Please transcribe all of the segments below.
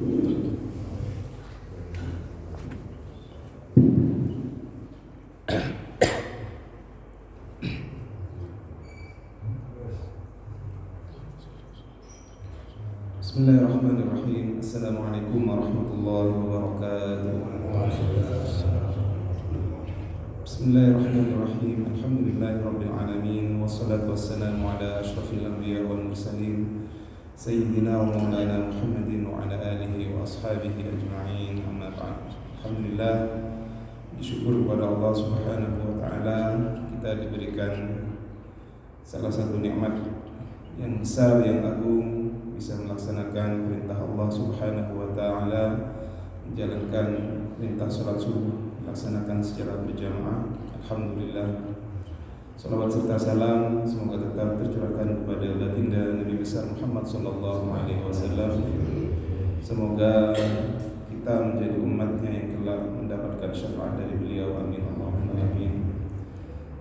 Bismillahirrahmanirrahim. Assalamualaikum warahmatullahi wabarakatuh. Bismillahirrahmanirrahim. Alhamdulillahirabbil alamin wassalatu wassalamu ala asyrafil anbiya wal mursalin sayyidina wa maulana Muhammadin wa ala alihi wa ashabihi ajma'in. Amma ba'd. Alhamdulillah, bersyukur kepada Allah Subhanahu wa taala kita diberikan salah satu nikmat yang besar, yang agung, bisa melaksanakan perintah Allah Subhanahu wa taala, menjalankan perintah salat subuh, melaksanakan secara berjamaah. Alhamdulillah. Salawat serta salam semoga tetap tercurahkan kepada baginda Nabi besar Muhammad sallallahu alaihi wasallam. Semoga kita menjadi umatnya yang kelak mendapatkan syafaat dari beliau. Amin Allahumma amin.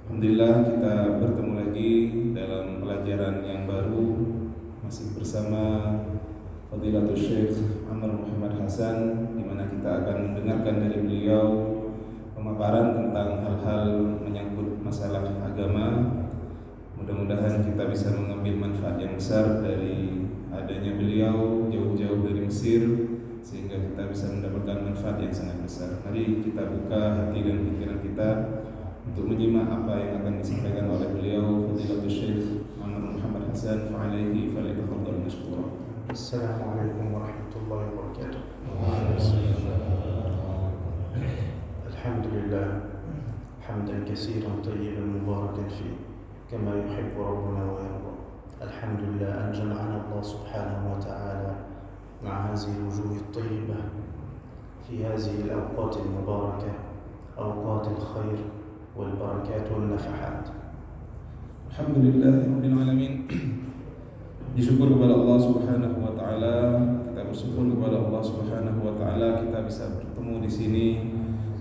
Alhamdulillah, kita bertemu lagi dalam pelajaran yang baru, masih bersama Fadilatul Syekh Amr Muhammad Hasan, di mana kita akan mendengarkan dari beliau pemaparan tentang hal-hal menyangkut masalah agama. Mudah-mudahan kita bisa mengambil manfaat yang besar dari adanya beliau jauh-jauh dari Mesir, sehingga kita bisa mendapatkan manfaat yang sangat besar. Mari kita buka hati dan pikiran kita untuk menyimak apa yang akan disampaikan oleh beliau Fadilatul Syekh Amr Muhammad Hasan. Fa'alaihi falyatafaddal mashkura. Assalamualaikum warahmatullahi wabarakatuh. Alhamdulillah, hamdan katsiran tayyiban mubarakan fi kama yuhibbu rabbuna wa yarda. Alhamdulillah an jama'ana Allah subhanahu wa ta'ala ma'a hadhihi al-wujuh at-tayyibah fi hadhihi al-awqat al-mubarakah, awqat al-khair wal-barakat wal-nafahat. Alhamdulillahirabbil alamin. Disyukur kepada Allah Subhanahu wa taala, kita bersyukur kepada Allah Subhanahu wa taala kita bisa bertemu di sini,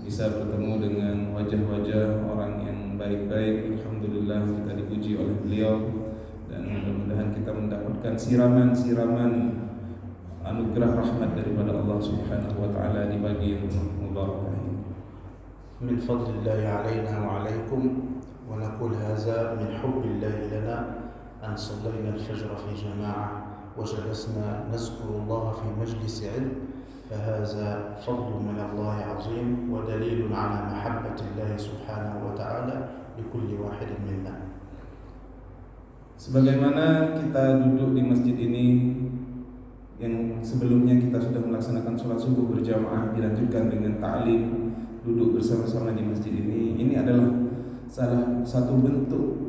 bisa bertemu dengan wajah-wajah orang yang baik-baik. Alhamdulillah, kita dipuji oleh beliau, dan mudah-mudahan kita mendapatkan siraman-siraman anugerah rahmat daripada Allah Subhanahu wa taala di pagi yang mubarak ini. Min fadlillahi alaina wa alaikum, wa naqul hadza min hubbillahi lana أن صلينا الفجر في جماعة وجلسنا نذكر الله في مجلس علم، فهذا فضل من الله عظيم ودليل على محبة الله سبحانه وتعالى لكل واحد منا. Sebagaimana kita duduk di masjid ini, yang sebelumnya kita sudah melaksanakan sholat subuh berjamaah, dilanjutkan dengan ta'lim, duduk bersama-sama di masjid ini adalah salah satu bentuk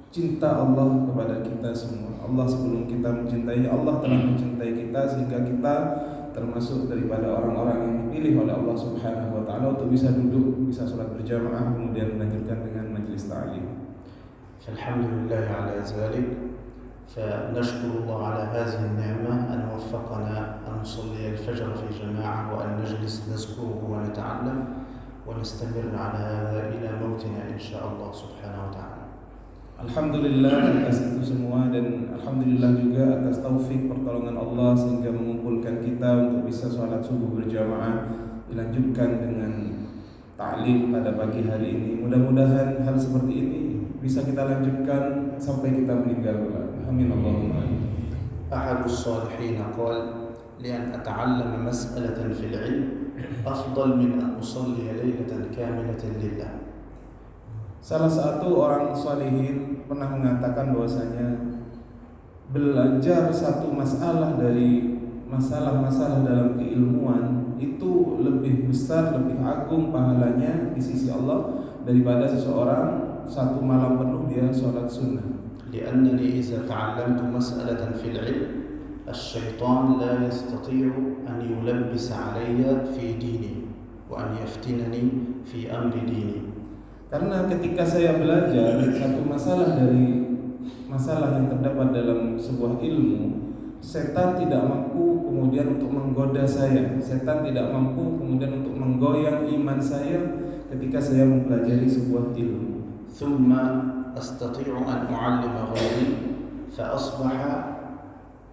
cinta Allah kepada kita semua. Allah sebelum kita mencintai, Allah telah mencintai kita, sehingga kita termasuk daripada orang-orang yang dipilih oleh Allah Subhanahu wa taala untuk bisa duduk, bisa sholat berjamaah, kemudian melanjutkan dengan majelis ta'lim. Alhamdulillah ala zalik, فنشكر الله على هذه النعمة أن وفقنا أن نصلي الفجر في جماعة وأن نجلس نذكره ونتعلم ونستمر على هذا إلى موتنا إن شاء الله سبحانه وتعالى. Alhamdulillah atas itu semua, dan alhamdulillah juga atas taufik pertolongan Allah sehingga mengumpulkan kita untuk bisa sholat subuh berjamaah, dilanjutkan dengan ta'lim pada pagi hari ini. Mudah-mudahan hal seperti ini bisa kita lanjutkan sampai kita meninggal kelak. Amin Allahumma amin. Ahadus salihin qala lian ata'allama mas'alatan fil ilm afdal min an usalli lailatan kamilatan lillah. Salah satu orang salihin pernah mengatakan bahwasanya belajar satu masalah dari masalah-masalah dalam keilmuan itu lebih besar, lebih agung pahalanya di sisi Allah daripada seseorang satu malam penuh dia sholat sunnah. لأنني إذا تعلمت مسألة في العلم الشيطان لا يستطيع أن يلبس علي في ديني وأن يفتنني في أمر ديني. Karena ketika saya belajar satu masalah dari masalah yang terdapat dalam sebuah ilmu, setan tidak mampu kemudian untuk menggoda saya. Setan tidak mampu kemudian untuk menggoyang iman saya ketika saya mempelajari sebuah ilmu. ثم أستطيع أن أعلم غيري فأصبح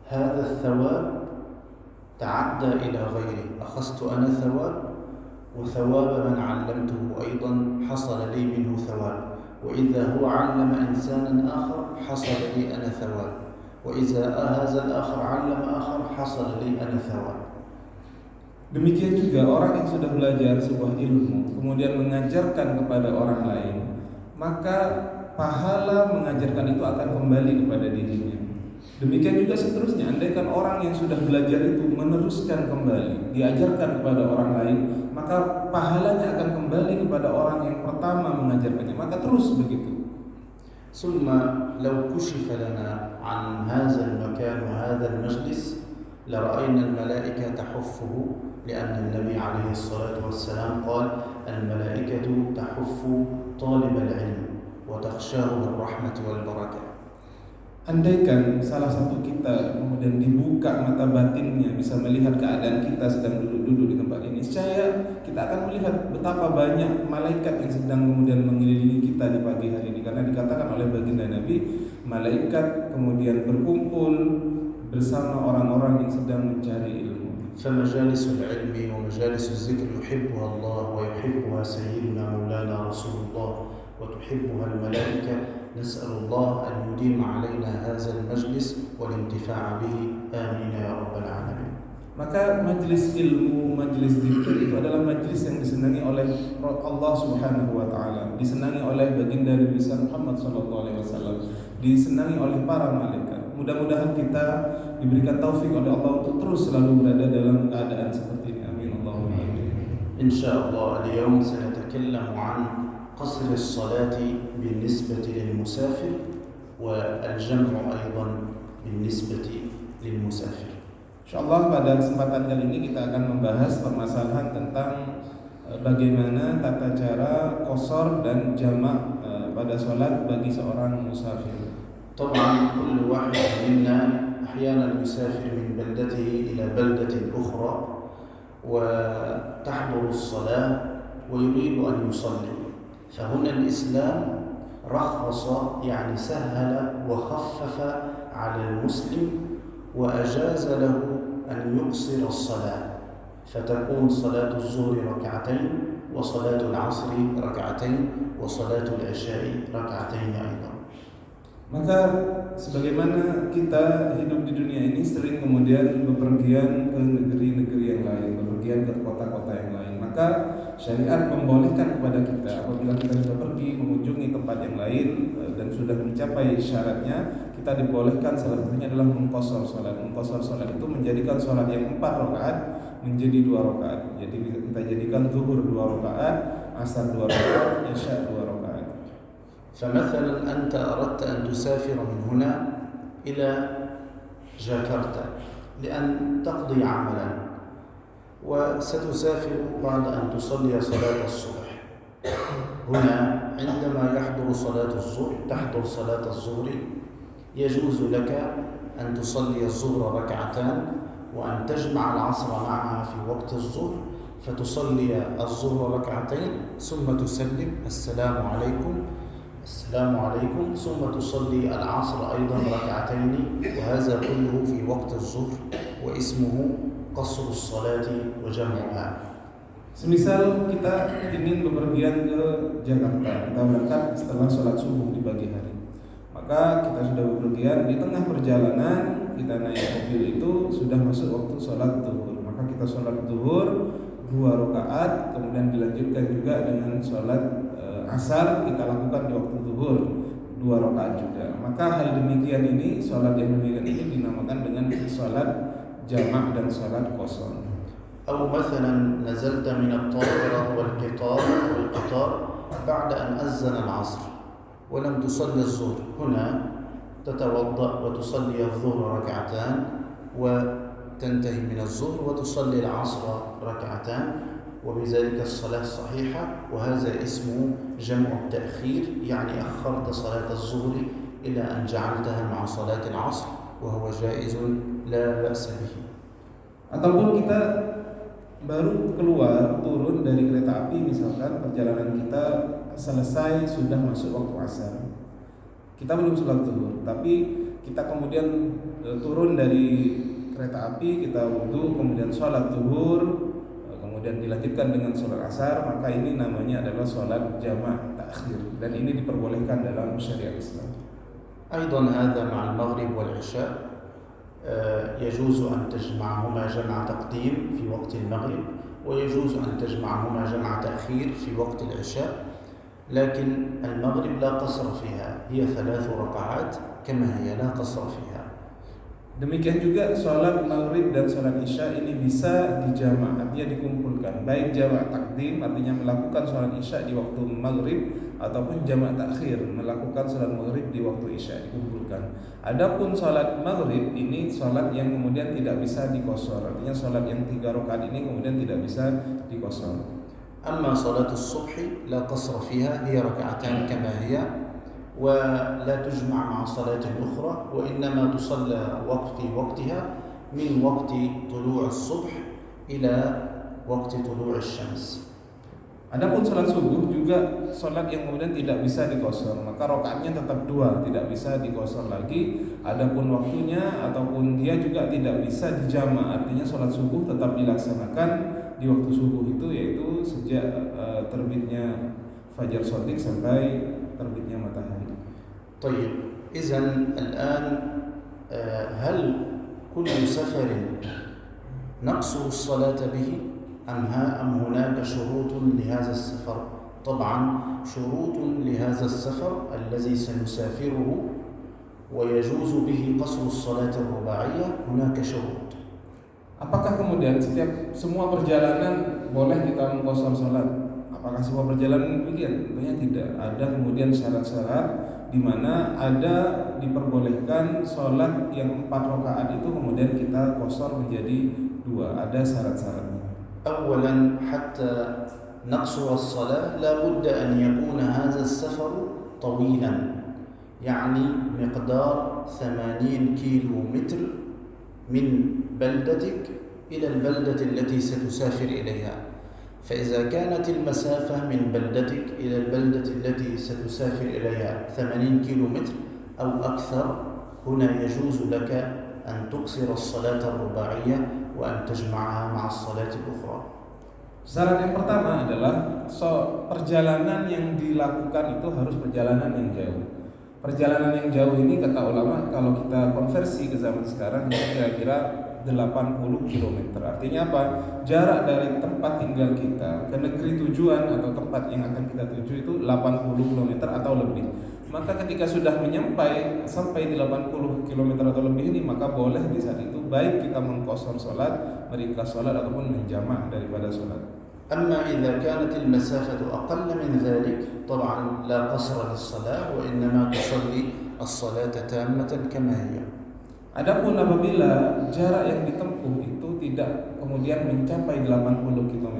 هذا الثواب تعدى إلى غيري أخذت أنا ثواب وثواب من علمته أيضا حصل لي منه ثواب، وإذا هو علم إنسانا آخر حصل لي أنا ثواب، وإذا هذا الآخر علم آخر حصل لي أنا ثواب. Demikian juga orang yang sudah belajar sebuah ilmu kemudian mengajarkan kepada orang lain, maka pahala mengajarkan itu akan kembali kepada dirinya. Demikian juga seterusnya, andaikan orang yang sudah belajar itu meneruskan kembali, diajarkan kepada orang lain, maka pahalanya akan kembali kepada orang yang pertama mengajarkannya, maka terus begitu. ثم لو كشف لنا عن هذا المكان وهذا المجلس لرأينا الملائكة تحفه، لأن النبي عليه الصلاة والسلام قال الملائكة تحف طالب العلم وتخشاه بالرحمة والبركة. Andaikan salah satu kita kemudian dibuka mata batinnya, bisa melihat keadaan kita sedang duduk-duduk di tempat ini, saya kita akan melihat betapa banyak malaikat yang sedang kemudian mengelilingi kita di pagi hari ini. Karena dikatakan oleh baginda Nabi, malaikat kemudian berkumpul bersama orang-orang yang sedang mencari ilmu. فمجالس العلم ومجالس الذكر يحبها الله ويحبها سيدنا مولانا رسول الله وتحبها الملائكة. نسأل الله أن يديم علينا هذا المجلس والانتفاع به، آمين يا رب العالمين. Maka majlis ilmu, majlis zikir itu adalah majlis yang disenangi oleh Allah Subhanahu wa taala, disenangi oleh baginda Nabi Muhammad sallallahu alaihi wasallam, disenangi oleh para malaikat. Mudah-mudahan kita diberikan taufik oleh Allah untuk terus selalu berada dalam keadaan seperti ini. Amin Allahumma amin. Insyaallah اليوم سنتكلم عن قصر الصلاة بالنسبة للمسافر والجمع أيضا بالنسبة للمسافر. Insyaallah pada kesempatan kali ini kita akan membahas permasalahan tentang bagaimana tata cara qasar dan jamak pada salat bagi seorang musafir. طبعا كل واحد منا أحيانا يسافر من بلدته إلى بلدة أخرى وتحضر الصلاة ويريد أن يصلي، فهنا الإسلام رخص يعني سهل وخفف على المسلم وأجاز له أن يقصر الصلاة، فتكون صلاة الظهر ركعتين وصلاة العصر ركعتين وصلاة العشاء ركعتين أيضا. Maka sebagaimana kita hidup di dunia ini sering kemudian bepergian ke negeri-negeri yang lain, bepergian ke kota-kota yang lain, maka syariat membolehkan kepada kita apabila kita sudah pergi mengunjungi tempat yang lain dan sudah mencapai syaratnya, kita dibolehkan salah satunya adalah mengqashar salat. Mengqashar salat itu menjadikan salat yang 4 rakaat menjadi 2 rakaat. Jadi kita jadikan zuhur 2 rakaat, asar 2 rakaat, isya 2 rakaat. فمثلا أنت أردت أن تسافر من هنا إلى جاكرتا لأن تقضي عملا، وستسافر بعد أن تصلي صلاة الصبح. هنا عندما يحضر صلاة الظهر تحضر صلاة الظهر، يجوز لك أن تصلي الظهر ركعتان وأن تجمع العصر معها في وقت الظهر، فتصلي الظهر ركعتين ثم تسلم السلام عليكم السلام عليكم، ثم تصلي العصر أيضا ركعتين، وهذا كله في وقت الظهر واسمه قصر الصلاة وجمعها. Semisal kita ingin bepergian ke Jakarta, kita berangkat setelah sholat subuh di pagi hari, maka kita sudah bepergian, di tengah perjalanan kita naik mobil itu sudah masuk waktu sholat zuhur, maka kita sholat zuhur 2 rakaat, kemudian dilanjutkan juga dengan sholat asar kita lakukan di waktu zuhur 2 rakaat juga. Maka hal demikian ini, sholat yang demikian ini dinamakan dengan sholat jamak dan sholat qashar. أو مثلا نزلت من الطائرة والقطار بعد أن أذن العصر ولم تصلي الظهر، هنا تتوضأ وتصلي الظهر ركعتان وتنتهي من الظهر وتصلي العصر ركعتان، وبذلك الصلاة صحيحة، وهذا اسمه جمع التأخير، يعني أخرت صلاة الظهر إلى أن جعلتها مع صلاة العصر وهو جائز لا بأس به. Ataupun kita baru keluar turun dari kereta api, misalkan perjalanan kita selesai sudah masuk waktu asar, kita belum sholat zuhur, tapi kita kemudian turun dari kereta api, kita wudhu, kemudian sholat zuhur, kemudian dilanjutkan dengan sholat asar, maka ini namanya adalah sholat jamak takhir, dan ini diperbolehkan dalam syariat Islam. أيضا هذا مع المغرب والعشاء يجوز أن تجمعهما جمع تقديم في وقت المغرب، ويجوز أن تجمعهما جمع تأخير في وقت العشاء، لكن المغرب لا قصر فيها، هي 3 ركعات كما هي لا قصر فيها. Demikian juga sholat maghrib dan sholat isya ini bisa dijamak, artinya dikumpulkan, baik jamak takdim artinya melakukan sholat isya di waktu maghrib, ataupun jamak takhir melakukan sholat maghrib di waktu isya, dikumpulkan. Adapun sholat maghrib ini sholat yang kemudian tidak bisa dikosor, artinya sholat yang 3 rakaat ini kemudian tidak bisa dikosor. أما صلاة الصبح لا قصر فيها، هي ركعتان كما هي، ولا تجمع مع صلاة أخرى، وإنما تصلى في وقتها من وقت طلوع الصبح إلى وقت طلوع الشمس. Adapun sholat subuh juga sholat yang kemudian tidak bisa dikosor, maka rakaatnya tetap 2, tidak bisa dikosor lagi. Adapun waktunya ataupun dia juga tidak bisa dijamak, artinya sholat subuh tetap dilaksanakan di waktu subuh itu, yaitu sejak terbitnya fajar shadiq sampai terbitnya matahari. طيب إذن الآن هل كل سفر نقصر الصلاة به أم هناك شروط لهذا السفر؟ طبعا شروط لهذا السفر الذي سنسافره ويجوز به قصر الصلاة الرباعية، هناك شروط. Apakah kemudian semua perjalanan boleh kita mengqashar salat? Apakah semua perjalanan demikian? Tentunya tidak. Ada kemudian syarat-syarat di mana ada diperbolehkan salat yang 4 rakaat itu kemudian kita qashar menjadi 2. Ada syarat-syaratnya. أولا حتى نقصر الصلاة لا بد أن يكون هذا السفر طويلا، يعني مقدار 80 كيلو متر من بلدتك إلى البلدة التي ستسافر إليها. فإذا كانت المسافة من بلدتك إلى البلدة التي ستسافر إليها 80 كيلو متر أو أكثر، هنا يجوز لك أن تقصر الصلاة الرباعية وأن تجمعها مع الصلاة الأخرى. Syarat yang pertama adalah perjalanan yang dilakukan itu harus perjalanan yang jauh. Perjalanan yang jauh ini kata ulama kalau kita konversi ke zaman sekarang kira-kira 80 km. Artinya apa? Jarak dari tempat tinggal kita ke negeri tujuan atau tempat yang akan kita tuju itu 80 km atau lebih. Maka ketika sudah sampai di 80 km atau lebih ini, maka boleh di saat itu baik kita mengqashar salat, meringkas salat ataupun menjamak daripada salat. أما إذا كانت المسافة أقل من ذلك طبعا لا قصر للصلاة وإنما تصلي الصلاة تامة كما هي. Adapun apabila jarak yang ditempuh itu tidak kemudian mencapai 80 km,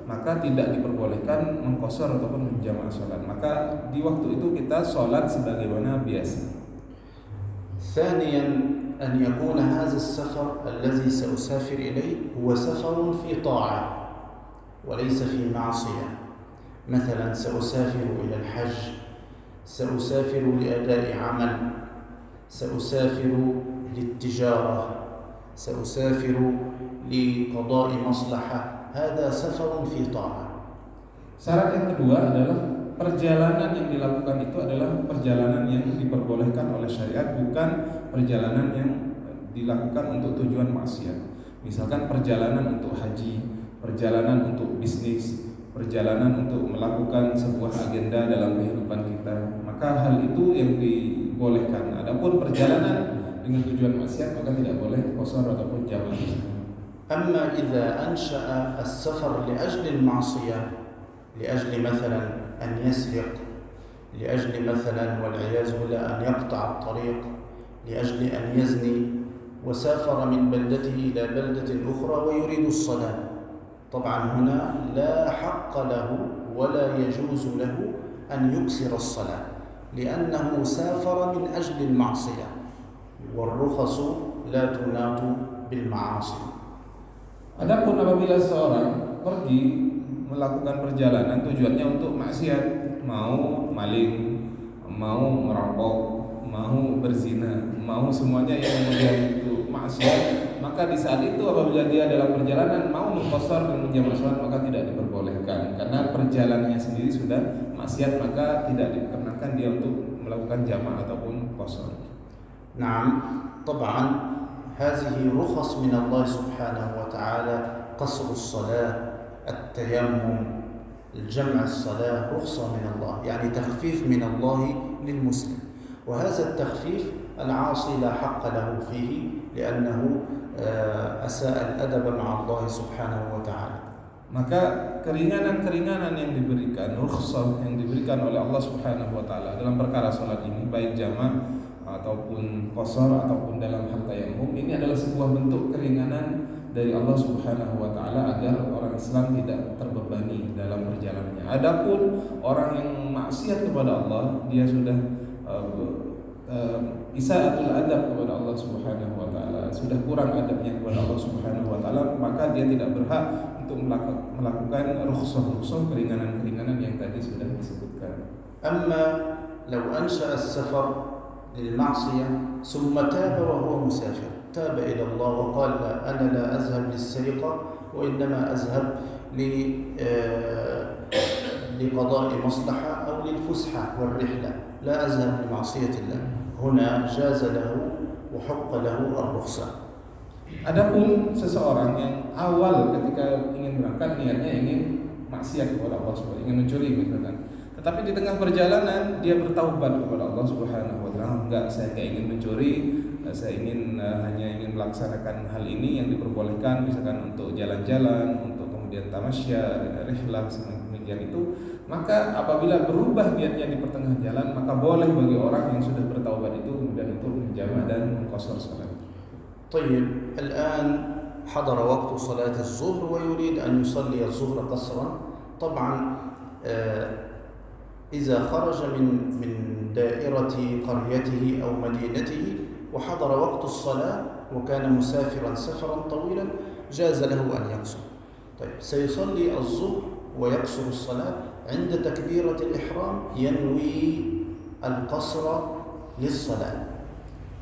maka tidak diperbolehkan mengqashar ataupun menjamak salat. Maka di waktu itu kita salat sebagaimana biasa. ثانيا أن يكون هذا السفر الذي سأسافر إليه هو سفر في طاعة وليس في معصية. مثلا سأسافر إلى الحج، سأسافر لأداء عمل، سأسافر للتجارة، سأسافر لقضاء مصلحة، هذا سفر في طاعة. Syarat yang kedua adalah perjalanan yang dilakukan itu adalah perjalanan yang diperbolehkan oleh syariat, bukan perjalanan yang dilakukan untuk tujuan maksiat. Misalkan perjalanan untuk haji, perjalanan untuk bisnis, perjalanan untuk melakukan sebuah agenda dalam kehidupan kita, maka hal itu yang dibolehkan. Adapun perjalanan dengan tujuan maksiat maka tidak boleh qashar ataupun jamak. أما إذا أنشأ السفر لأجل المعصية، لأجل مثلا أن يسرق، لأجل مثلا والعياذ بالله أن يقطع الطريق، لأجل أن يزني، وسافر من بلدته إلى بلدة أخرى ويريد الصلاة، طبعا هنا لا حق له ولا يجوز له أن يكسر الصلاة لأنه سافر من أجل المعصية، والرخص لا تناط بالمعاصي. Adapun apabila seorang pergi melakukan perjalanan tujuannya untuk maksiat, mau maling, mau merampok, mau berzina, mau semuanya yang kemudian itu maksiat, maka di saat itu apabila dia dalam perjalanan mau mengqashar dan menjamak salat maka tidak diperbolehkan karena perjalanannya sendiri sudah maksiat, maka tidak dikenakan dia untuk melakukan jamak ataupun qashar. نعم طبعا هذه رخص من الله سبحانه وتعالى، قصر الصلاة، التيمم، الجمع الصلاة رخصة من الله، يعني تخفيف من الله للمسلم، وهذا التخفيف العاصي لا حق له فيه لأنه أساء الأدب مع الله سبحانه وتعالى. Maka keringanan-keringanan yang diberikan, rukhsah yang diberikan oleh Allah Subhanahu wa taala dalam perkara salat ini, baik jamak ataupun qashar ataupun dalam hal tayammum, ini adalah sebuah bentuk keringanan dari Allah Subhanahu wa taala agar orang Islam tidak terbebani dalam perjalanannya. Adapun orang yang maksiat kepada Allah, dia sudah isa'atul adab kepada Allah Subhanahu wa taala, sudah kurang adabnya kepada Allah Subhanahu wa taala, maka dia tidak berhak untuk melakukan rukhsah keringanan-keringanan yang tadi sudah disebutkan. Amma law ansha as-safar للمعصية ثم تاب وهو مسافر، تاب إلى الله وقال لا أنا لا أذهب للسرقة وإنما أذهب لقضاء مصلحة أو للفسحة والرحلة، لا أذهب لمعصية الله، هنا جاز له وحق له الرخصة. Adapun seseorang yang awal ketika ingin berangkat niatnya ingin maksiat kepada Allah Subhanahu, ingin mencuri misalkan, tetapi di tengah perjalanan dia bertaubat kepada Allah Subhanahu wa taala, enggak, saya tidak ingin mencuri, saya hanya ingin melaksanakan hal ini yang diperbolehkan, misalkan untuk jalan-jalan, untuk kemudian tamasya, rihlah demikian itu, maka apabila berubah niatnya di pertengahan jalan, maka boleh bagi orang yang sudah bertaubat itu kemudian untuk menjamak dan mengqashar salat. طيب الآن حضر وقت صلاة الظهر ويريد أن يصلي الظهر قصرا، طبعا إذا خرج من دائرة قريته أو مدينته وحضر وقت الصلاة وكان مسافرا سفرا طويلا جاز له أن يقصر. طيب سيصلي الظهر ويقصر الصلاة، عند تكبيرة الإحرام ينوي القصر للصلاة.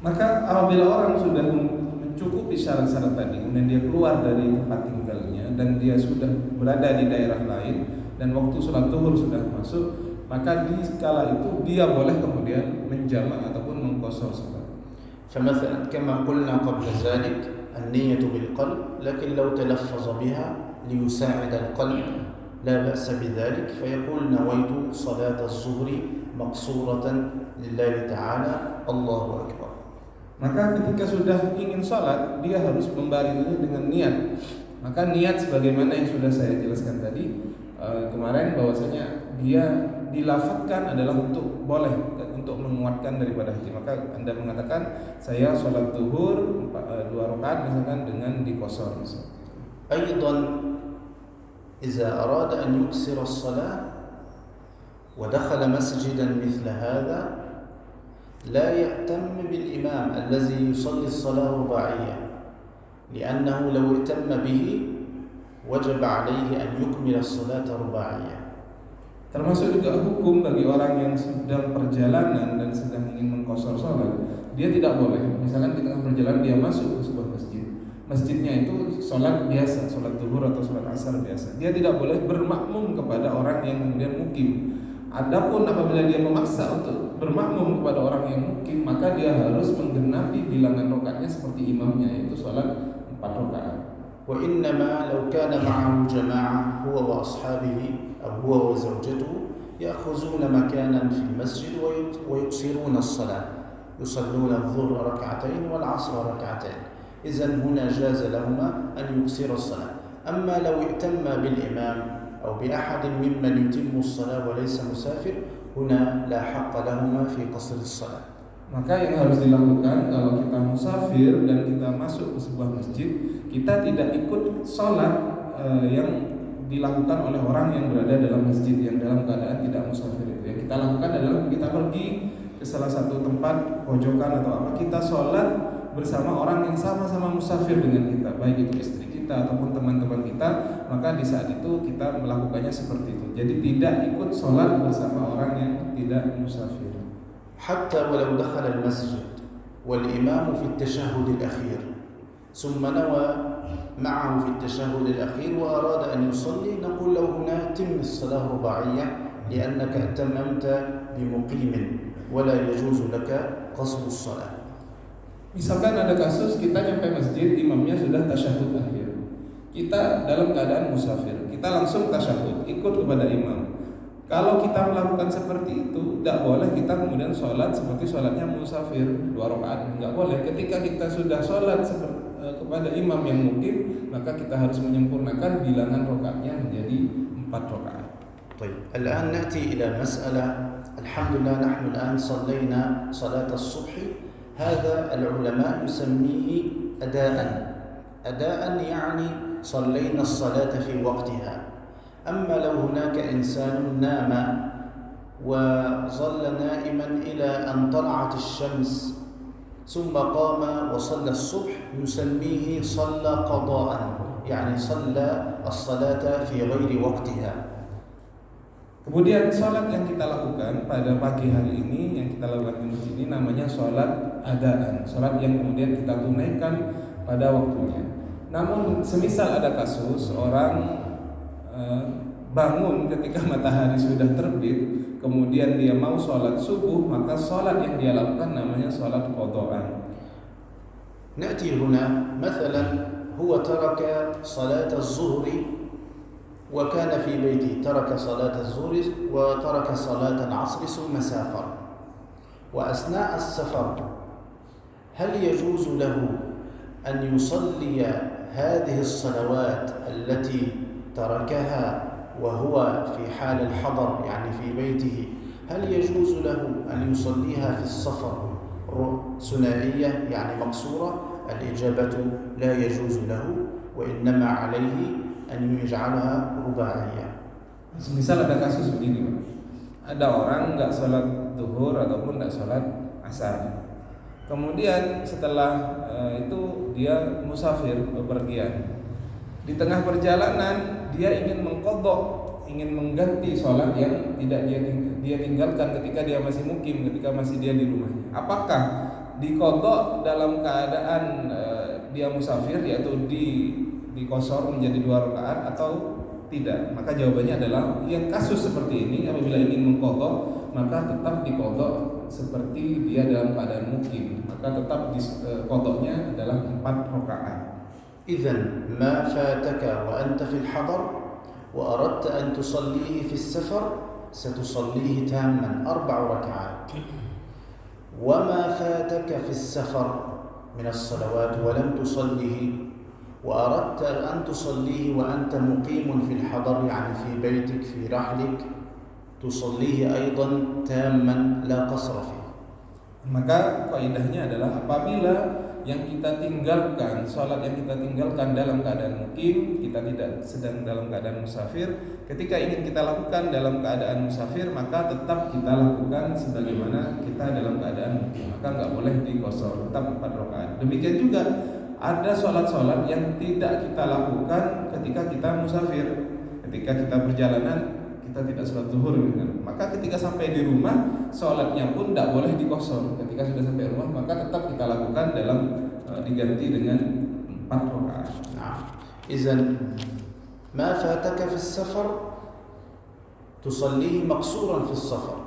Maka apabila orang sudah mencukupi syarat-syarat tadi, kemudian dia keluar dari tempat tinggalnya dan dia sudah berada di daerah lain dan waktu sholat zuhur sudah masuk, maka di skala itu dia boleh kemudian menjamak ataupun mengqashar salat. فمثلا كما قلنا قبل ذلك النية بالقلب، لكن لو تلفظ بها ليساعد القلب لا بأس بذلك، فيقول نويت صلاة الظهر مقصورة لله تعالى الله أكبر. Maka ketika sudah ingin sholat, dia harus membarenginya dengan niat. Maka niat sebagaimana yang sudah saya jelaskan tadi kemarin, bahwasanya dia dilafadzkan adalah untuk boleh, untuk menguatkan daripada hati. Maka Anda mengatakan saya sholat zuhur 2 rakaat misalkan dengan diqashar. أيضا إذا أراد أن يقصر الصلاة ودخل مسجدا مثل هذا لا يأتم بالإمام الذي يصلي الصلاة رباعية، لأنه لو ائتم به وجب عليه أن يكمل الصلاة رباعية. Termasuk juga hukum bagi orang yang sedang perjalanan dan sedang ingin mengqashar salat, dia tidak boleh, misalkan di tengah perjalanan dia masuk ke sebuah masjid, masjidnya itu salat biasa, salat zuhur atau salat asar biasa, dia tidak boleh bermakmum kepada orang yang kemudian mukim. Adapun apabila dia memaksa untuk bermakmum kepada orang yang mukim, maka dia harus menggenapi bilangan rakaatnya seperti imamnya, yaitu salat 4 rakaat. وإنما لو كان معه جماعة هو وأصحابه أو هو وزوجته يأخذون مكانا في المسجد ويقصرون الصلاة، يصلون الظهر ركعتين والعصر ركعتين، إذن هنا جاز لهما أن يقصر الصلاة. أما لو ائتم بالإمام أو بأحد ممن يتم الصلاة وليس مسافر، هنا لا حق لهما في قصر الصلاة. Maka yang harus dilakukan kalau kita musafir dan kita masuk ke sebuah masjid, kita tidak ikut sholat yang dilakukan oleh orang yang berada dalam masjid yang dalam keadaan tidak musafir itu. Yang kita lakukan adalah kita pergi ke salah satu tempat pojokan atau apa, kita sholat bersama orang yang sama-sama musafir dengan kita, baik itu istri kita ataupun teman-teman kita. Maka di saat itu kita melakukannya seperti itu. Jadi tidak ikut sholat bersama orang yang tidak musafir. حتى ولو دخل المسجد والإمام في التشهد الأخير ثم نوى معه في التشهد الأخير وأراد أن يصلي، نقول له هنا تم الصلاة رباعية لأنك أتممت بمقيم ولا يجوز لك قصر الصلاة. Misalkan ada kasus kita nyampe masjid, imamnya sudah tasyahud akhir, kita dalam keadaan musafir, kita langsung tasyahud, ikut kepada imam. Kalau kita melakukan seperti itu, tidak boleh kita kemudian sholat seperti sholatnya musafir 2 rakaat, nggak boleh. Ketika kita sudah sholat kepada imam yang mukim, maka kita harus menyempurnakan bilangan rakaatnya menjadi 4 rakaat. طيب الآن نأتي إلى مسألة. الحمد لله نحن الآن صلينا صلاة الصبح، هذا العلماء يسميه أداء يعني صلينا الصلاة في وقتها. أما لو هناك إنسان نام وظل نائما إلى أن طلعت الشمس ثم قام وصلى الصبح، نسميه صلى قضاء، يعني صلى الصلاة في غير وقتها. Kemudian sholat yang kita lakukan pada pagi hari ini, yang kita lakukan di masjid ini namanya sholat adaan, sholat yang kemudian kita tunaikan pada waktunya. Namun semisal ada kasus orang bangun ketika matahari sudah terbit, kemudian dia mau sholat subuh, maka sholat yang dia lakukan namanya sholat qadaan. نأتي هنا مثلا هو ترك صلاة الظهر وكان في بيته، ترك صلاة الظهر وترك صلاة العصر ثم سافر، وأثناء السفر هل يجوز له أن يصلي هذه الصلوات التي تركها وهو في حال الحضر يعني في بيته، هل يجوز له أن يصليها في السفر ثنائية يعني مقصورة؟ الإجابة لا يجوز له، وإنما عليه أن يجعلها رباعية. Misal ada kasus begini, ada orang nggak sholat zuhur ataupun nggak sholat asar, kemudian setelah itu dia musafir bepergian, di tengah perjalanan dia ingin mengqadha, ingin mengganti sholat yang tidak dia tinggalkan ketika dia masih mukim, ketika masih dia di rumahnya. Apakah diqadha dalam keadaan dia musafir, yaitu dikosor menjadi 2 rakaat atau tidak? Maka jawabannya adalah yang kasus seperti ini apabila ingin mengqadha maka tetap diqadha seperti dia dalam keadaan mukim, maka tetap qadhanya adalah 4 rakaat. إذن ما فاتك وأنت في الحضر وأردت أن تصليه في السفر ستصليه تاما 4 ركعات، وما فاتك في السفر من الصلوات ولم تصليه وأردت أن تصليه وأنت مقيم في الحضر يعني في بيتك في رحلك، تصليه أيضا تاما لا قصر فيه. Maka kaidahnya adalah apabila yang kita tinggalkan, sholat yang kita tinggalkan dalam keadaan mukim, kita tidak sedang dalam keadaan musafir, ketika ingin kita lakukan dalam keadaan musafir, maka tetap kita lakukan sebagaimana kita dalam keadaan mukim, maka nggak boleh dikosor, tetap 4 rakaat. Demikian juga ada sholat-sholat yang tidak kita lakukan ketika kita musafir, ketika kita perjalanan, kita tidak sholat zuhur, maka ketika sampai di rumah, sholatnya pun tidak boleh dikosor. Ketika sudah sampai rumah, maka tetap kita lakukan dalam diganti dengan 4 rakaat. إذن ما فاتك في السفر تصليه مقصورا في السفر،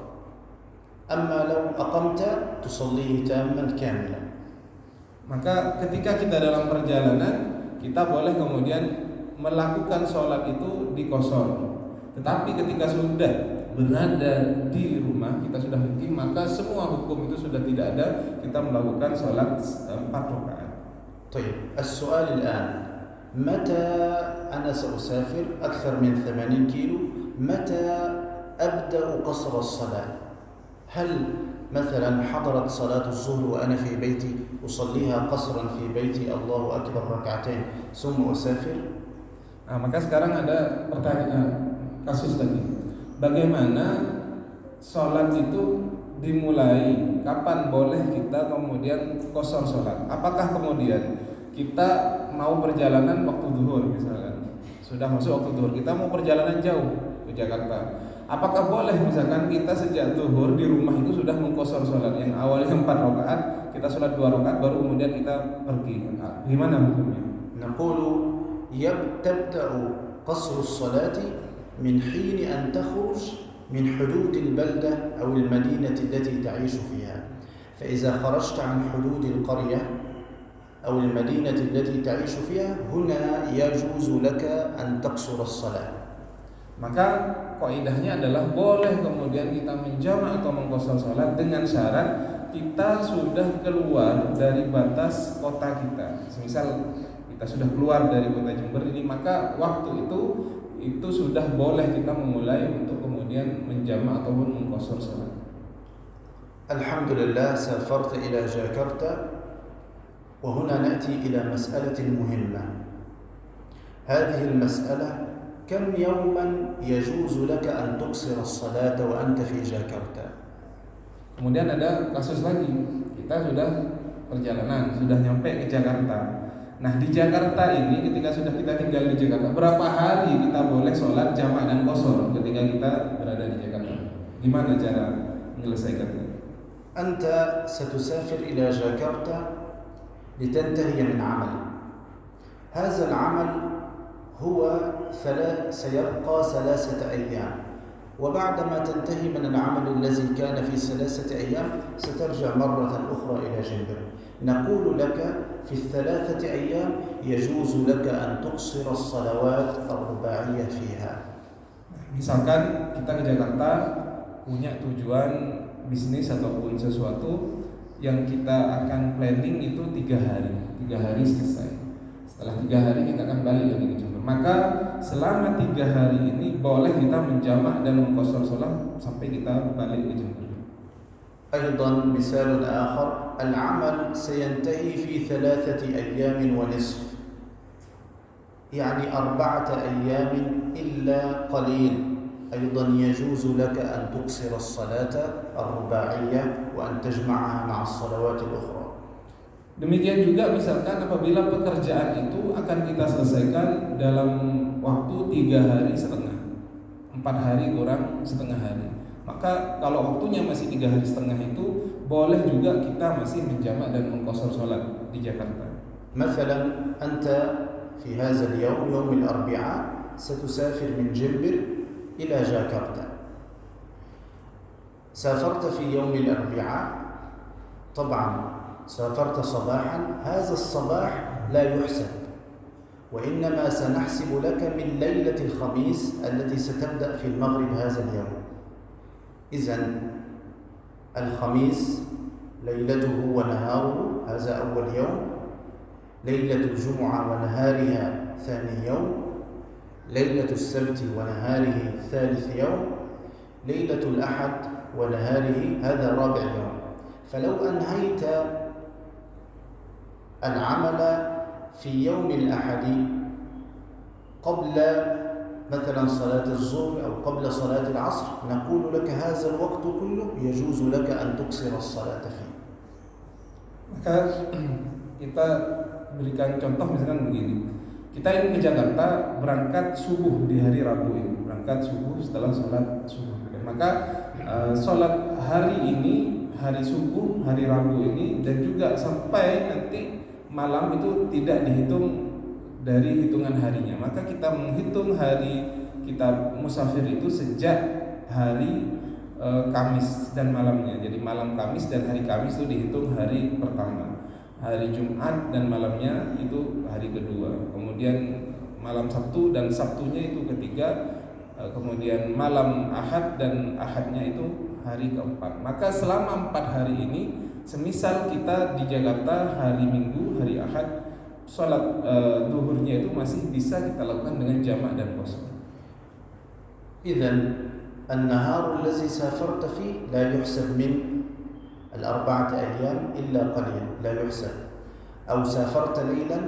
أما لو أقمت تصليه تاما كاملا. Maka ketika kita dalam perjalanan, kita boleh kemudian melakukan sholat itu dikosor. Tetapi ketika sudah berada di rumah, kita sudah mukim, maka semua hukum itu sudah tidak ada, kita melakukan sholat 4 rakaat. طيب السؤال الآن، متى أنا سأسافر أكثر من 80 كيلو، متى أبدأ قصر الصلاة؟ هل مثلا حضرت صلاة الظهر وأنا في بيتي أصليها قصرا في بيتي الله أكبر 2 ثم أسافر؟ Maka sekarang ada pertanyaan, kasus lagi. Bagaimana sholat itu dimulai? Kapan boleh kita kemudian kosor sholat? Apakah kemudian kita mau perjalanan waktu zuhur misalkan, sudah masuk waktu zuhur, kita mau perjalanan jauh ke Jakarta, Apakah boleh misalkan kita sejak zuhur di rumah itu sudah mengqashar sholat, yang awalnya 4 rakaat kita sholat 2 rakaat baru kemudian kita pergi, gimana hukumnya? نقول تبدأ قصر الصلاة من حين أن تخرج من حدود البلدة أو المدينة التي تعيش فيها. فإذا خرجت عن حدود القرية أو المدينة التي تعيش فيها هنا يجوز لك أن تقصر الصلاة. Maka kaidahnya adalah boleh kemudian kita menjamak atau mengqashar salat dengan syarat kita sudah keluar dari batas kota kita. Semisal kita sudah keluar dari kota Jember ini, maka waktu itu sudah boleh kita memulai untuk kemudian menjamak ataupun mengqashar salat. Alhamdulillah سافرت إلى جاكرتا وهنا نأتي إلى مسألة مهمة. هذه المسألة كم يوما يجوز لك أن تقصر الصلاة وأنت في جاكرتا؟ Kemudian ada kasus lagi, kita sudah perjalanan, sudah nyampe ke Jakarta. Nah di Jakarta ini ketika sudah kita tinggal di Jakarta, berapa hari kita boleh sholat jamak dan qashar ketika kita berada di Jakarta? Gimana cara menyelesaikannya? أنت ستسافر إلى جاكرتا لتنتهي من عمل. هذا العمل هو سيبقى 3 أيام، وبعدما تنتهي من العمل الذي كان في 3 أيام سترجع مرة أخرى إلى جنبر. نقول لك في 3 أيام يجوز لك أن تقصر الصلوات الرباعية فيها. Misalkan kita ke Jakarta punya tujuan bisnis ataupun sesuatu yang kita akan planning itu 3 hari, 3 hari selesai. Setelah 3 hari kita akan balik lagi ke Jember. Maka selama 3 hari ini boleh kita menjamak dan mengqashar salat sampai kita balik ke Jember. أيضا مثال آخر، العمل سينتهي في 3 أيام ونصف، يعني 4 أيام إلا قليل. أيضا يجوز لك أن تقصر الصلاة الرباعية وأن تجمعها مع الصلوات الأخرى. Demikian juga misalkan apabila pekerjaan itu akan kita selesaikan dalam waktu 3 hari setengah, 4 hari kurang setengah hari, maka kalau waktunya masih 3 hari setengah itu boleh juga kita masih menjamak dan mengqashar salat di Jakarta. مثلا أنت في هذا اليوم يوم الأربعاء ستسافر من جنبر إلى جاكرتا. سافرت في يوم الأربعاء، طبعا سافرت صباحا، هذا الصباح لا يحسب، وإنما سنحسب لك من ليلة الخميس التي ستبدأ في المغرب هذا اليوم. إذن الخميس ليلته ونهاره هذا أول يوم، ليلة الجمعة ونهارها ثاني يوم، ليلة السبت ونهاره ثالث يوم، ليلة الأحد ونهاره هذا رابع يوم. فلو أنهيت العمل في يوم الأحد قبل مثلا صلاة الظهر أو قبل صلاة العصر نقول لك هذا الوقت كله يجوز لك أن تقصر الصلاة فيه. Maka kita berikan contoh misalkan begini. Kita ingin ke Jakarta berangkat subuh di hari Rabu ini, berangkat subuh setelah sholat subuh. Maka sholat hari ini, hari subuh, hari Rabu ini, dan juga sampai nanti malam itu tidak dihitung dari hitungan harinya. Maka kita menghitung hari kita musafir itu sejak hari Kamis dan malamnya. Jadi malam Kamis dan hari Kamis itu dihitung hari pertama. Hari Jumat dan malamnya itu hari kedua, kemudian malam Sabtu dan Sabtunya itu ketiga, kemudian malam Ahad dan Ahadnya itu hari keempat. Maka selama 4 hari ini, semisal kita di Jakarta hari Minggu, hari Ahad, sholat duhurnya itu masih bisa kita lakukan dengan jamak dan qashar. إذن النهار الذي سافرت فيه لا يحسب من 4 أيام إلا قليل، لا يحسب. أو سافرت ليلا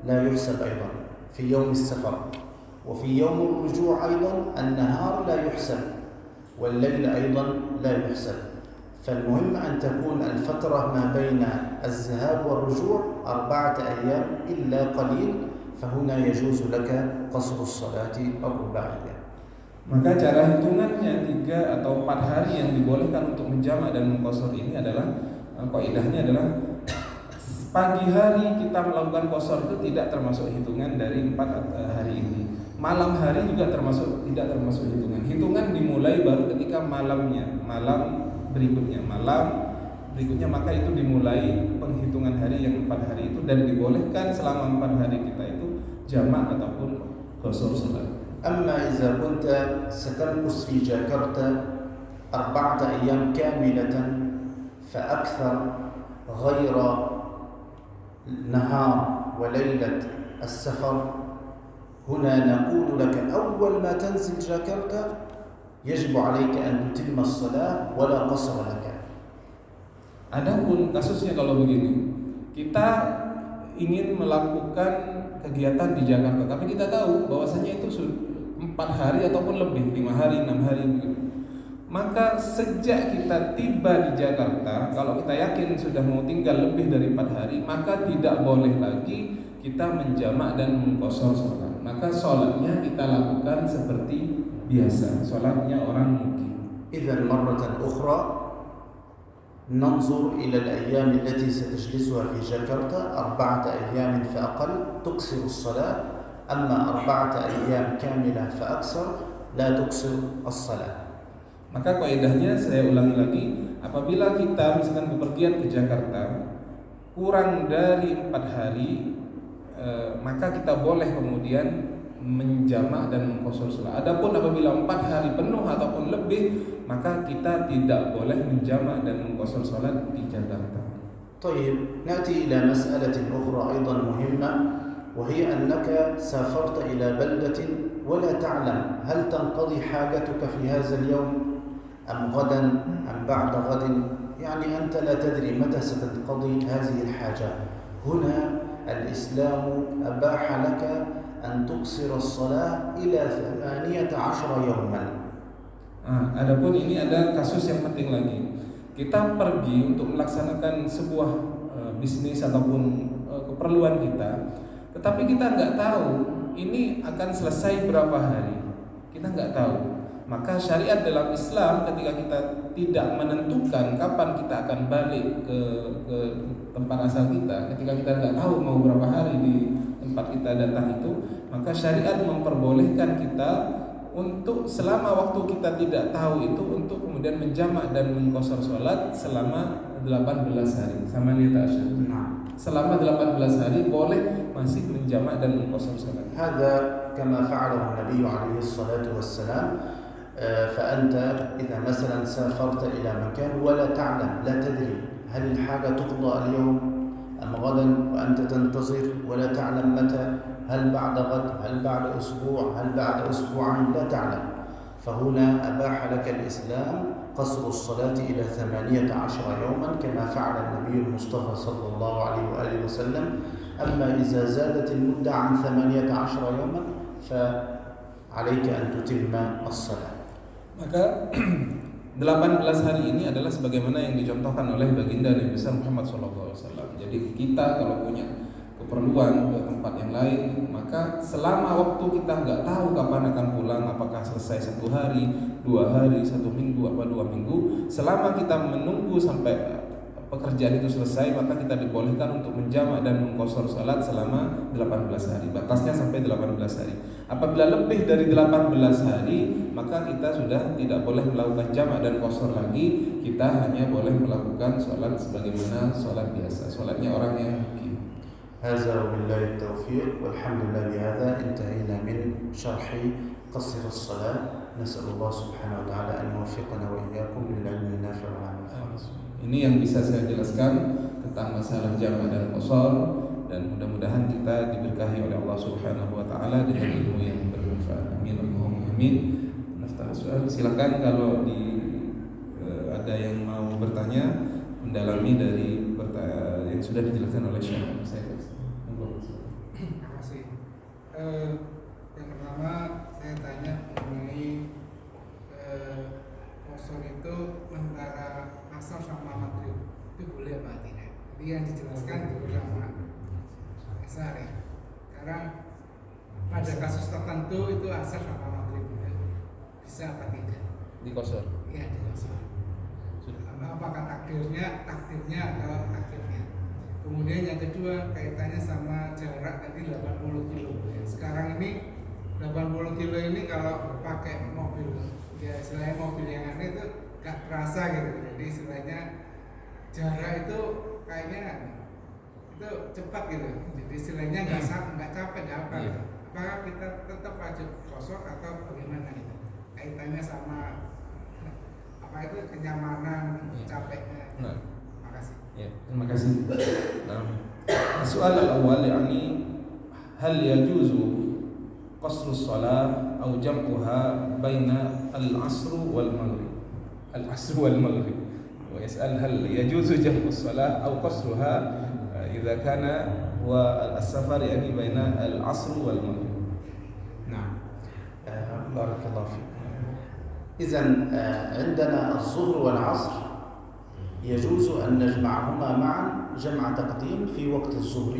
لا يحسب أيضا في يوم السفر. وفي يوم الرجوع أيضا النهار لا يحسب والليل أيضا لا يحسب. فالمهم أن تكون الفترة ما بين الذهاب والرجوع 4 أيام إلا قليل، فهنا يجوز لك قصر الصلاة الرباعية. Maka cara hitungannya 3 atau 4 hari yang dibolehkan untuk menjamak dan mengqashar ini adalah kaidahnya adalah pagi hari kita melakukan qashar itu tidak termasuk hitungan dari 4 hari ini. Malam hari juga tidak termasuk hitungan. Hitungan dimulai baru ketika malam berikutnya maka itu dimulai penghitungan hari yang 4 hari itu, dan dibolehkan selama 4 hari kita itu jamak ataupun qashar salat. أما إذا كنت ستمكث في جاكرتا 4 أيام كاملة فأكثر غير نهار وليلة السفر، هنا نقول لك أول ما تنزل جاكرتا يجب عليك أن تتم الصلاة ولا قصر لك. Adapun kasusnya kalau begini, kita ingin melakukan kegiatan di Jakarta, tapi kita tahu bahwasanya itu 4 hari ataupun lebih, 5 hari, 6 hari begitu. Maka sejak kita tiba di Jakarta, kalau kita yakin sudah mau tinggal lebih dari 4 hari, maka tidak boleh lagi kita menjamak dan mengqashar sholat. Maka sholatnya kita lakukan seperti biasa, sholatnya orang mukim. إذن مرة أخرى ننظر إلى الأيام التي ستجلسها في جاكرتا 4 أيام فأقل تقصر الصلاة، أما 4 أيام كاملة فأكثر لا تقصر الصلاة. Maka kaidahnya saya ulangi lagi, apabila kita misalkan bepergian ke Jakarta kurang dari 4 hari, maka kita boleh kemudian menjamak dan mengqashar salat. Adapun apabila 4 hari penuh ataupun lebih, maka kita tidak boleh menjamak dan mengqashar salat di Jakarta. طيب نأتي إلى مسألة أخرى أيضا مهمة، وهي أنك سافرت إلى بلدة ولا تعلم هل تنقضي حاجتك في هذا اليوم أم غدا أم بعد غد، يعني أنت لا تدري متى ستنقضي هذه الحاجة. هنا الإسلام أباح لك أن تقصر الصلاة إلى 18 يوما. Adapun ini ada kasus yang penting lagi. Kita pergi untuk melaksanakan sebuah bisnis ataupun keperluan kita, tetapi kita nggak tahu ini akan selesai berapa hari. Kita nggak tahu. Maka syariat dalam Islam ketika kita tidak menentukan kapan kita akan balik ke tempat asal kita, ketika kita nggak tahu mau berapa hari di tempat kita datang itu, maka syariat memperbolehkan kita untuk selama waktu kita tidak tahu itu untuk kemudian menjamak dan mengqashar salat selama 18 hari. Sama nih Tasya. Selama 18 hari boleh masih menjamak dan mengqashar salat. هذا كما فعله النبي عليه الصلاة والسلام. فأنت إذا مثلا سافرت إلى مكان ولا تعلم، لا تدري هل الحاجة تقضى اليوم أم غدا، وأنت تنتظر ولا تعلم متى، هل بعد غد، هل بعد أسبوع، هل بعد أسبوعين، لا تعلم. فهنا أباح لك الإسلام قصر الصلاة إلى 18 يوما كما فعل النبي المصطفى صلى الله عليه وآله وسلم. أما إذا زادت المدة عن 18 يوما فعليك أن تتم الصلاة. Maka 18 hari ini adalah sebagaimana yang dicontohkan oleh baginda Nabi besar Muhammad SAW. Jadi kita kalau punya keperluan ke tempat yang lain, maka selama waktu kita nggak tahu kapan akan pulang, apakah selesai 1 hari, 2 hari, 1 minggu, apa 2 minggu, selama kita menunggu sampai pekerjaan itu selesai, maka kita dibolehkan untuk menjamak dan mengqashar salat selama 18 hari. Batasnya sampai 18 hari. Apabila lebih dari 18 hari, maka kita sudah tidak boleh melakukan jamak dan qashar lagi. Kita hanya boleh melakukan salat sebagaimana salat biasa, salatnya orang yang mukim. هذا وبالله التوفيق، والحمد لله بهذا انتهينا من شرح قصر الصلاة. نسأل الله سبحانه وتعالى أن يوفقنا وإياكم للعلم النافع والعمل الصالح. Ini yang bisa saya jelaskan tentang masalah jamak dan qashar, dan mudah-mudahan kita diberkahi oleh Allah Subhanahu wa taala dengan ilmu yang bermanfaat. Amin Allahumma amin. Silakan kalau ada yang mau bertanya, mendalami dari yang sudah dijelaskan oleh Syekh. Terima kasih. Yang pertama saya tanya mengenai qashar itu antara asar sama maghrib, itu boleh apa tidak? Jadi yang dijelaskan itu sama asar ya. Sekarang pada kasus tertentu itu asar sama maghrib ya. bisa apa tidak? Dikosor. Ya dikosor. Apakah takdirnya atau akhirnya? Kemudian yang kedua kaitannya sama jarak tadi 80 kilo. Sekarang ini 80 kilo ini kalau pakai mobil, ya istilahnya mobil yang ada itu gak terasa gitu. Jadi istilahnya jarak itu kayaknya itu cepat gitu. Jadi istilahnya nggak capek, nggak apa. Iya. Apakah kita tetap wajib kosor atau bagaimana gitu? Kaitannya sama apa itu kenyamanan, capeknya. Nah. Makasih. Ya, terima kasih. Nah, soal awal يعني هل يجوز قصر الصلاة أو جمعها بين العصر والمغرب؟ العصر والمغرب. ويسأل هل يجوز جمع الصلاة أو قصرها إذا كان هو السفر يعني بين العصر والمغرب. نعم. بارك الله فيك. إذن عندنا الظهر والعصر يجوز أن نجمعهما معا جمع تقديم في وقت الظهر،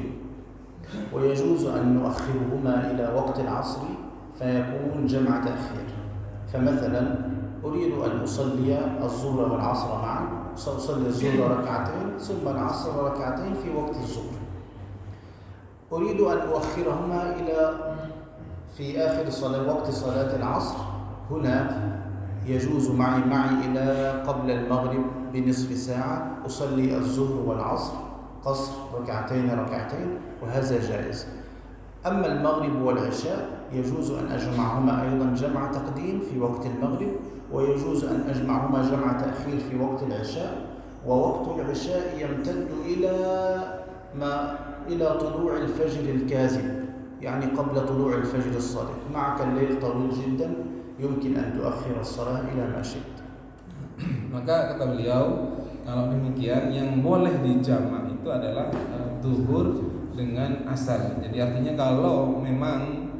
ويجوز أن نؤخرهما إلى وقت العصر فيكون جمع تأخير. فمثلا أريد أن أصلي الظهر والعصر معا، سأصلي الظهر ركعتين ثم العصر ركعتين في وقت الظهر. أريد أن أؤخرهما إلى في آخر وقت صلاة العصر، هنا يجوز معي إلى قبل المغرب بنصف ساعة، أصلي الظهر والعصر قصر ركعتين وهذا جائز. أما المغرب والعشاء يجوز أن أجمعهما أيضا جمع تقديم في وقت المغرب، ويجوز أن أجمعهما جمع تأخير في وقت العشاء، ووقت العشاء يمتد إلى طلوع الفجر الكاذب، يعني قبل طلوع الفجر الصادق. معك الليل طويل جدا، يمكن أن تؤخر الصلاة إلى ما شئت. Maka kata beliau, kalau demikian yang boleh dijamak itu adalah zuhur dengan asar. Jadi artinya kalau memang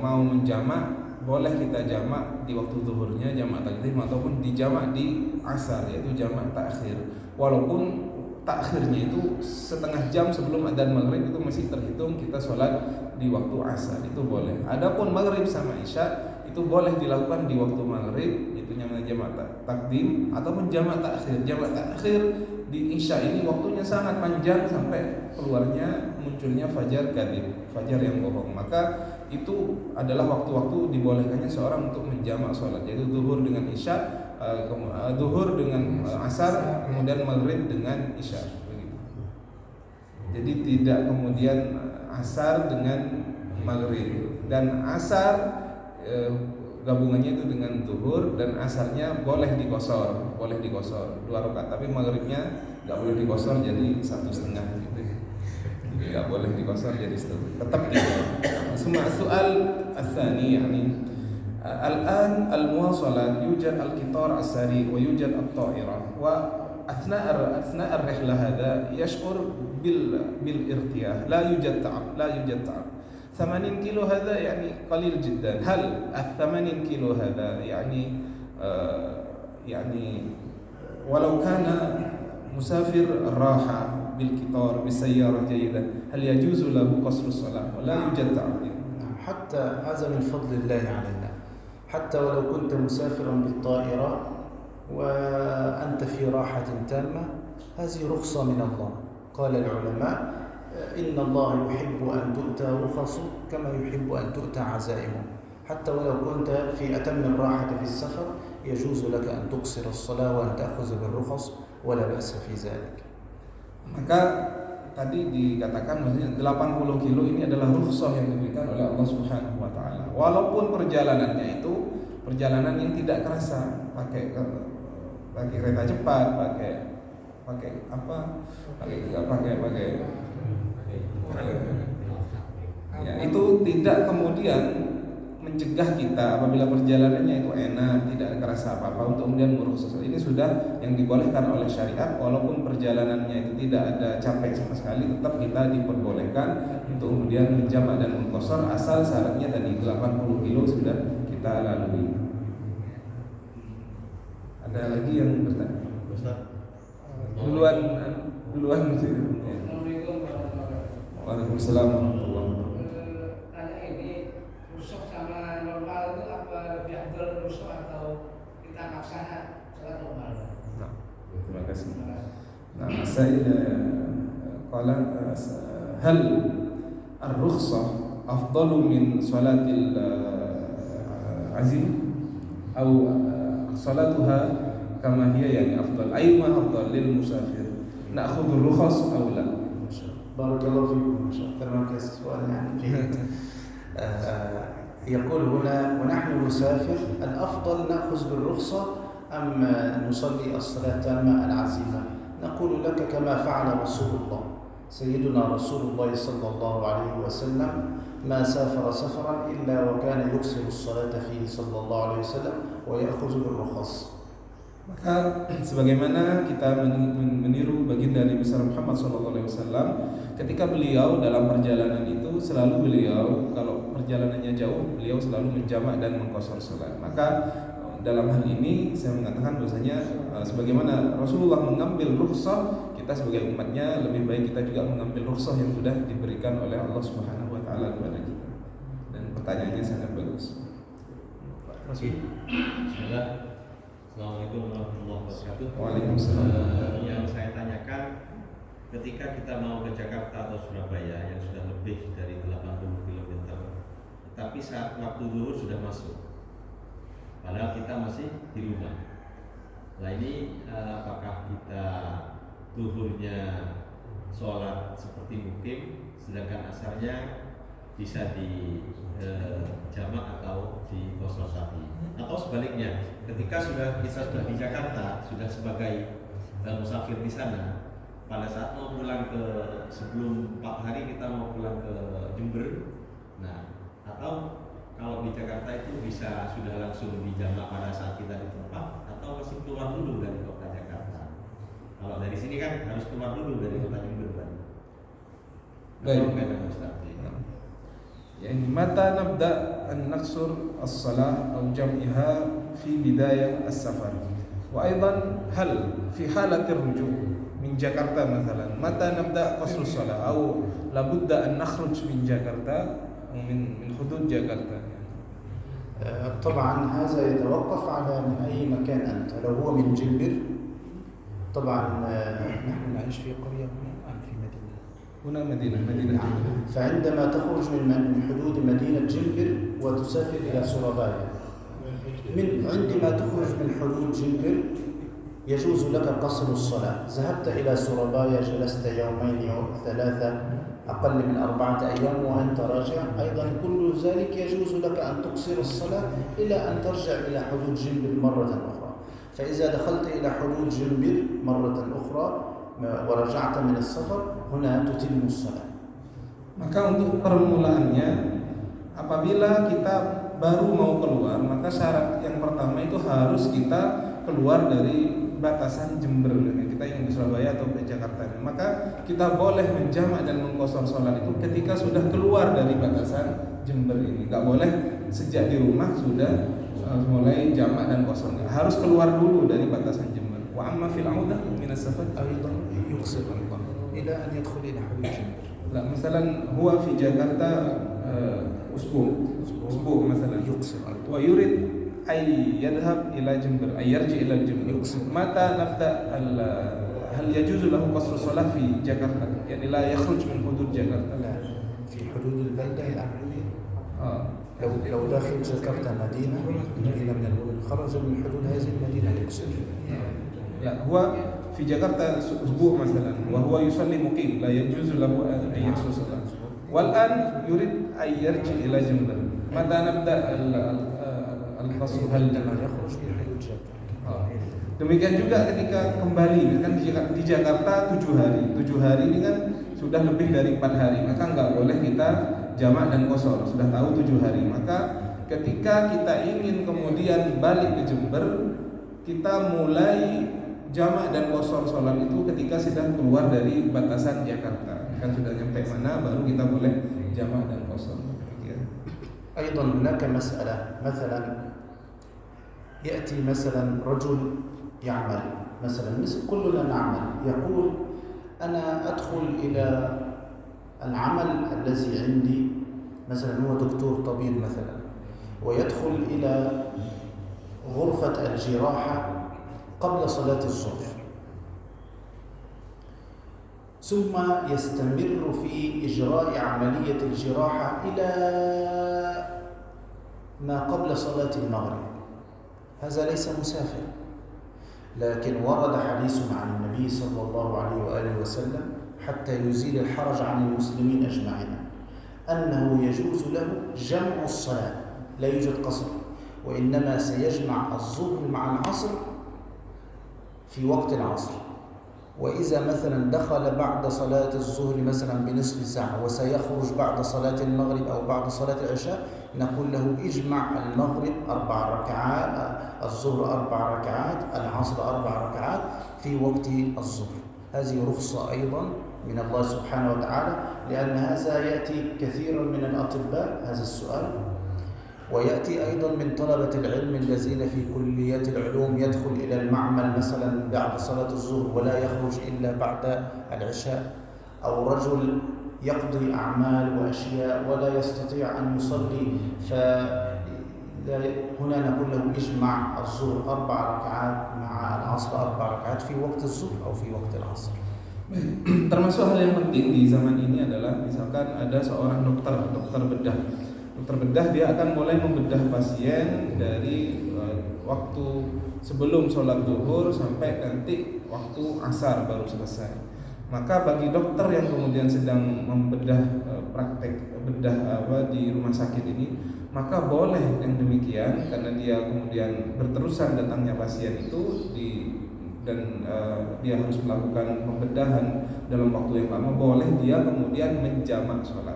mau menjamak, boleh kita jamak di waktu zuhurnya jamak takdim ataupun dijamak di asar, yaitu jamak takhir. Walaupun takhirnya itu setengah jam sebelum adzan maghrib, itu masih terhitung kita sholat di waktu asar, itu boleh. Adapun maghrib sama isya itu boleh dilakukan di waktu maghrib, itu namanya jamak takdim ataupun jamak takhir. Jamak takhir di isya ini waktunya sangat panjang sampai keluarnya munculnya fajar kadzib, fajar yang bohong. Maka itu adalah waktu-waktu dibolehkannya seorang untuk menjamak sholat, yaitu zuhur dengan isya, zuhur dengan asar, kemudian maghrib dengan isya. Begitu. Jadi tidak kemudian asar dengan maghrib, dan asar gabungannya itu dengan zuhur, dan asarnya boleh dikosor 2 rakaat, tapi maghribnya nggak boleh dikosor jadi 1,5 gitu. Jadi nggak boleh dikosor jadi 1, tetap gitu. Semua soal asani yani الآن المواصلات يوجد القطار السريع ويوجد الطائرة، وأثناء الرحلة هذا يشعر بالارتياح، لا يوجد تعب. 80 كيلو هذا يعني قليل جدا. هل 80 كيلو هذا يعني ولو كان مسافر راحة بالقطار بالسيارة جيدة، هل يجوز له قصر الصلاة ولا يوجد تعب؟ حتى هذا من فضل الله علينا، حتى ولو كنت مسافرا بالطائرة وأنت في راحة تامة، هذه رخصة من الله. قال العلماء إن الله يحب أن تؤتى رخصه كما يحب أن تؤتى عزائمه. حتى ولو كنت في أتم الراحة في السفر يجوز لك أن تقصر الصلاة وأن تأخذ بالرخص ولا بأس في ذلك. Maka tadi dikatakan maksudnya 80 kilo ini adalah rukhsah yang diberikan oleh Allah Subhanahu wa taala. Walaupun perjalanannya itu perjalanan yang tidak kerasa, pakai kereta cepat, pakai ya, itu tidak kemudian mencegah kita apabila perjalanannya itu enak, tidak kerasa apa-apa untuk kemudian merukhsah. Ini sudah yang dibolehkan oleh syariat, walaupun perjalanannya itu tidak ada capek sama sekali, tetap kita diperbolehkan untuk kemudian menjamak dan mengqashar, asal syaratnya tadi 80 kilo sudah kita lalui. Ada lagi yang bertanya? Duluan sih. Waalaikumsalam warahmatullahi wabarakatuh. Tanya ini, rusuk sama normal itu apa lebih afdal Terima kasih. Nah, masail qala hal ar-rukhsah afdalu min salatil azim atau salatuha kama hiya yani afdal ayyuma afdal lil musafir na'khudhu ar-rukhas aw la. Barakallahu fikum. Terima kasih soalnya جيد. يقول هنا ونحن نسافر الأفضل نأخذ بالرخصة أم نصلي الصلاة التامة العزيمة؟ نقول لك كما فعل رسول الله سيدنا رسول الله صلى الله عليه وسلم ما سافر سفرا إلا وكان يكسر الصلاة فيه صلى الله عليه وسلم ويأخذ بالرخص. Maka sebagaimana kita meniru baginda Nabi besar Muhammad SAW, ketika beliau dalam perjalanan itu selalu beliau kalau perjalanannya jauh beliau selalu menjamak dan mengqashar salat. Maka dalam hal ini saya mengatakan bahwasanya sebagaimana Rasulullah mengambil rukhsah, kita sebagai umatnya lebih baik kita juga mengambil rukhsah yang sudah diberikan oleh Allah Subhanahu wa taala kepada kita. Dan pertanyaannya sangat bagus. Bismillah. Assalamualaikum warahmatullahi wabarakatuh. Waalaikumsalam. Yang saya tanyakan, ketika kita mau ke Jakarta atau Surabaya yang sudah lebih dari 80 km, tapi saat waktu zuhur sudah masuk, padahal kita masih di rumah. Nah ini apakah kita zuhurnya sholat seperti mukim, sedangkan asarnya bisa di jamak atau di qashar sapi, atau sebaliknya ketika kita sudah di Jakarta sudah sebagai musafir di sana, pada saat mau pulang ke sebelum 4 hari kita mau pulang ke Jember, nah atau kalau di Jakarta itu bisa sudah langsung di jamak pada saat kita di tempat, atau masih keluar dulu dari kota Jakarta. Kalau dari sini kan harus keluar dulu dari kota Jember kan. Baik. يعني متى نبدأ أن نقصر الصلاة أو جمعها في بداية السفر، وأيضا هل في حالة الرجوع من جاكرتا مثلا متى نبدأ قصر الصلاة أو لابد أن نخرج من جاكرتا أو من حدود جاكرتا؟ طبعا هذا يتوقف على من أي مكان أنت. لو هو من جمبر طبعا نحن نعيش في قرية الآن في مدينة هنا مدينة جمبر. فعندما تخرج من حدود مدينة جمبر وتسافر إلى سورابايا، عندما تخرج من حدود جمبر يجوز لك قصر الصلاة. ذهبت إلى سورابايا جلست يومين أو 3 أقل من 4 أيام وأنت راجع، أيضا كل ذلك يجوز لك أن تقصر الصلاة إلى أن ترجع إلى حدود جمبر مرة أخرى. فإذا دخلت إلى حدود جمبر مرة أخرى ورجعت من السفر هنا تتم الصلاة. Maka untuk permulaannya, apabila kita baru mau keluar, maka syarat yang pertama itu harus kita keluar dari batasan Jember. Kita ingin ke Surabaya atau ke Jakarta, maka kita boleh menjamak dan mengqashar sholat itu ketika sudah keluar dari batasan Jember ini. Gak boleh sejak di rumah sudah mulai jamak dan qashar. Harus keluar dulu dari batasan Jember. Wa amma fil 'audah min as-safar أيضا يقصر أيضا إلى أن يدخل إلى حدود جمبر. لا مثلا هو في جاكرتا أسبوع مثلا يقصر ويريد أن يذهب إلى جمبر أن يرجع إلى الجمبر، متى نبدأ هل يجوز له قصر الصلاة في جاكرتا يعني لا يخرج من حدود جاكرتا؟ لا، في حدود البلدة العملية. لو داخل جاكرتا مدينة من المدن خرج من حدود هذه المدينة يقصر. لا هو في جاكرتا أسبوع مثلا وهو يصلي مقيم لا يجوز له أن يقصر الصلاة، والآن يريد أن يرجع إلى جمبر، متى نبدأ القصر؟ هل يخرج من حدود جاكرتا. Demikian juga ketika kembali kan di Jakarta 7 hari. 7 hari ini kan sudah lebih dari 4 hari, maka nggak boleh kita jamak dan qashar. Sudah tahu 7 hari, maka ketika kita ingin kemudian balik ke Jember, kita mulai jamak dan qashar sholat itu ketika sudah keluar dari batasan Jakarta. Kan sudah nyampe mana baru kita boleh jamak dan qashar. أيضا هناك مسألة، مثلا يأتي مثلا رجل يعمل مثلا مثل كلنا نعمل، يقول أنا أدخل إلى العمل الذي عندي، مثلا هو دكتور طبيب مثلا، ويدخل إلى غرفة الجراحة قبل صلاة الظهر ثم يستمر في إجراء عملية الجراحة إلى ما قبل صلاة المغرب، هذا ليس مسافر، لكن ورد حديث عن النبي صلى الله عليه وآله وسلم حتى يزيل الحرج عن المسلمين أجمعين أنه يجوز له جمع الصلاة، لا يوجد قصر، وإنما سيجمع الظهر مع العصر في وقت العصر. وإذا مثلا دخل بعد صلاة الظهر مثلا بنصف ساعة وسيخرج بعد صلاة المغرب أو بعد صلاة العشاء، نقول له اجمع المغرب 4 ركعات، الظهر 4 ركعات، العصر 4 ركعات في وقت الظهر. هذه رخصة أيضا من الله سبحانه وتعالى، لأن هذا يأتي كثيرا من الأطباء هذا السؤال، ويأتي أيضا من طلبة العلم الذين في كليات العلوم يدخل إلى المعمل مثلا بعد صلاة الظهر ولا يخرج إلا بعد العشاء، أو رجل يقضي أعمال وأشياء ولا يستطيع أن يصلي، فهنا نقول له اجمع الظهر 4 ركعات مع العصر 4 ركعات في وقت الظهر أو في وقت العصر. Termasuk hal yang penting di zaman ini adalah misalkan ada seorang dokter bedah. Dokter bedah dia akan mulai membedah pasien dari waktu sebelum sholat zuhur sampai nanti waktu asar baru selesai. Maka bagi dokter yang kemudian sedang membedah praktek bedah di rumah sakit ini, maka boleh yang demikian karena dia kemudian berterusan datangnya pasien itu dan dia harus melakukan pembedahan dalam waktu yang lama, boleh dia kemudian menjamak sholat,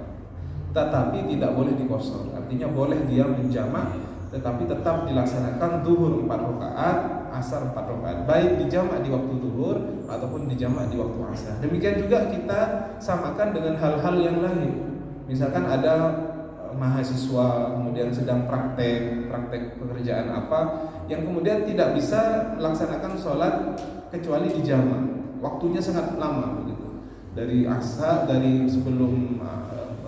tetapi tidak boleh dikosor. Artinya boleh dia menjamak, tetapi tetap dilaksanakan zuhur 4 rakaat, asar 4 rakaat, baik dijamak di waktu zuhur ataupun dijamak di waktu asar. Demikian juga kita samakan dengan hal-hal yang lain. Misalkan ada mahasiswa kemudian sedang praktek pekerjaan apa yang kemudian tidak bisa melaksanakan sholat kecuali di jamak, waktunya sangat lama begitu, dari sebelum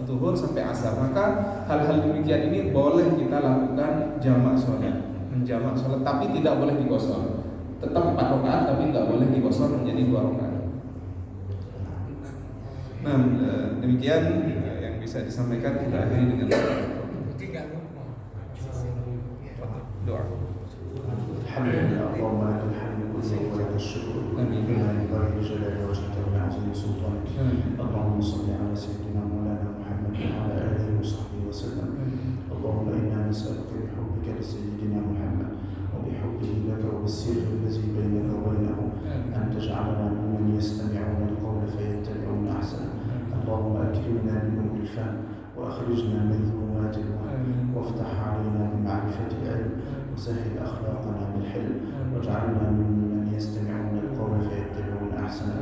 zuhur sampai asar, maka hal-hal demikian ini boleh kita lakukan jamak sholat, menjamak sholat, tapi tidak boleh dikosor. Tetap 4 rakaat tapi tidak boleh dikosor menjadi 2 rakaat. Nah, demikian yang bisa disampaikan. Kita akhiri dengan doa. Alhamdulillah, Allahumma lakal hamdu wa lakal syukru. Amin. Billahi jalali wajhika wa azimi sultanik. Allahumma salli ala sayyidina Maulana Muhammad wa ala alihi wa sahbihi wa sallam. Allahumma inna nas'aluka bi hubbika li sayyidina Muhammad wa bi hubbihi laka wa bis-sirri alladhi baynaka wa baynahu an taj'alana mimman yastami'una al-qawla fayattabi'una ahsana. Allahumma akrimna bi-nur al-fahm wa akhrijna min dhulumati al-wahm وافتح علينا بمعرفة العلم وسهل أخلاقنا بالحلم واجعلنا ممن يستمعون القول فيتبعون أحسنه.